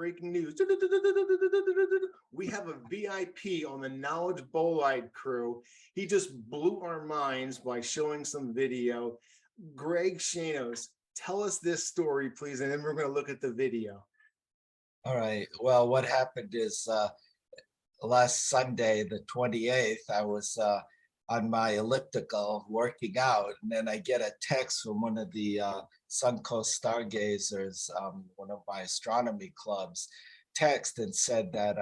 breaking news. We have a VIP on the Knowledge Bolide crew. He just blew our minds by showing some video. Greg Shanos, tell us this story, please, and then we're going to look at the video. All right. Well, what happened is last Sunday, the 28th, I was on my elliptical working out, and then I get a text from one of the Suncoast Stargazers, one of my astronomy clubs, text and said that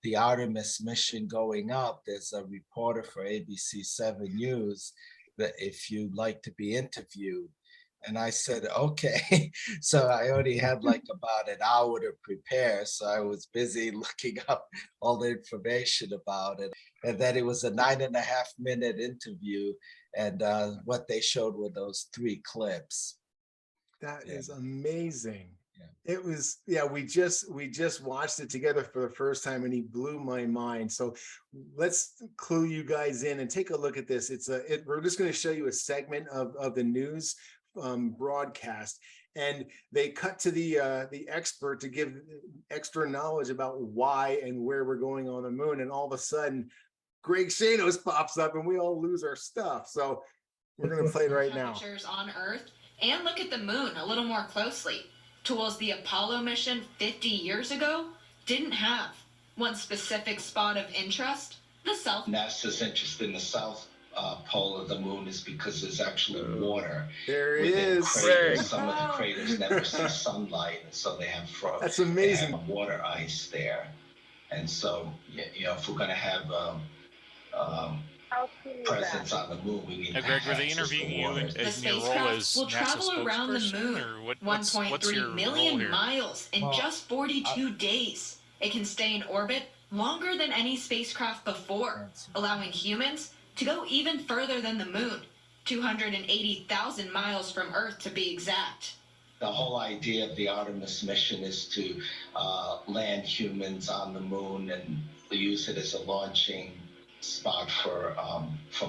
the Artemis mission going up, there's a reporter for ABC7 News that if you'd like to be interviewed. And I said, okay. So I only had like about an hour to prepare. So I was busy looking up all the information about it. And then it was a 9.5-minute interview. And what they showed were those 3 clips. That is amazing. Yeah. It was, yeah, we just watched it together for the first time and he blew my mind. So let's clue you guys in and take a look at this. We're just going to show you a segment of the news broadcast, and they cut to the expert to give extra knowledge about why and where we're going on the moon, and all of a sudden Greg Shanos pops up and we all lose our stuff. So we're going to play it right now. Temperatures on Earth and look at the moon a little more closely. Tools the Apollo mission 50 years ago didn't have. One specific spot of interest, the South. NASA's interest in the south pole of the moon is because there's actually water. There it is. Some of the craters never see sunlight, and so they have frost. That's amazing. They have water ice there, and so you know, if we're going to have presence on the moon, we need. Greg, were they interviewing you in your role as will NASA travel around the spokesperson, moon or what's 1.3 your million role here? miles in just 42 days. It can stay in orbit longer than any spacecraft before, allowing humans to go even further than the moon, 280,000 miles from Earth to be exact. The whole idea of the Artemis mission is to land humans on the moon and use it as a launching spot for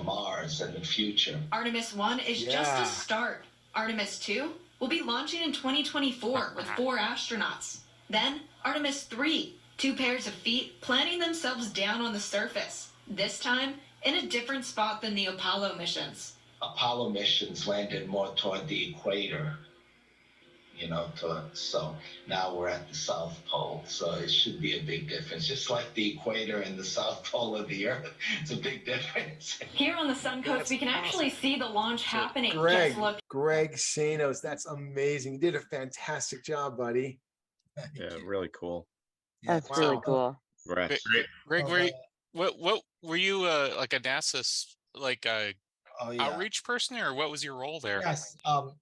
Mars in the future. Artemis 1 is just a start. Artemis 2 will be launching in 2024 with 4 astronauts. Then Artemis 3, 2 pairs of feet planting themselves down on the surface, this time in a different spot than the Apollo missions. Apollo missions landed more toward the equator, you know, so now we're at the South Pole, so it should be a big difference. Just like the equator and the South Pole of the Earth, it's a big difference. Here on the Suncoast, we can actually see the launch happening. Greg Shanos, that's amazing. You did a fantastic job, buddy. Yeah, really cool. That's really cool. Right. Greg, what were you like a NASA outreach person, or what was your role there? Yes,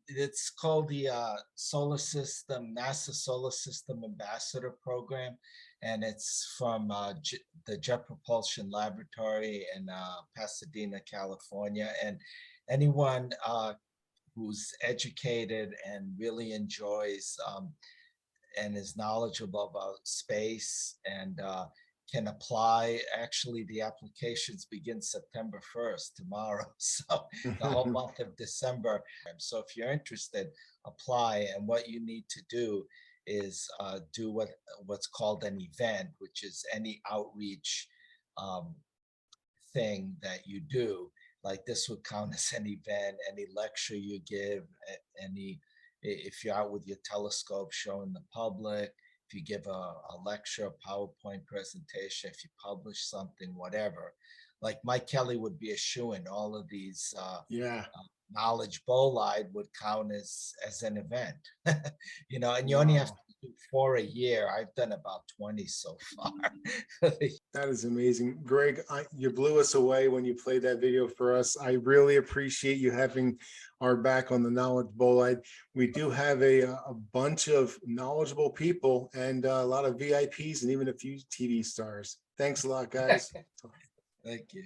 it's called the Solar System, NASA Solar System Ambassador Program, and it's from the Jet Propulsion Laboratory in Pasadena, California. And anyone who's educated and really enjoys and is knowledgeable about space and can apply. Actually, the applications begin September 1st, tomorrow. So the whole month of December. So if you're interested, apply. And what you need to do is do what's called an event, which is any outreach thing that you do. Like this would count as an event, any lecture you give, if you're out with your telescope showing the public, if you give a lecture, a PowerPoint presentation, if you publish something, whatever. Like Mike Kelly would be a shoo-in. All of these knowledge bolide would count as an event. You know, and you only have to do 4 a year. I've done about 20 so far. That is amazing. Greg, you blew us away when you played that video for us. I really appreciate you having our back on the Knowledge Bolide. We do have a bunch of knowledgeable people and a lot of VIPs and even a few TV stars. Thanks a lot, guys. Thank you.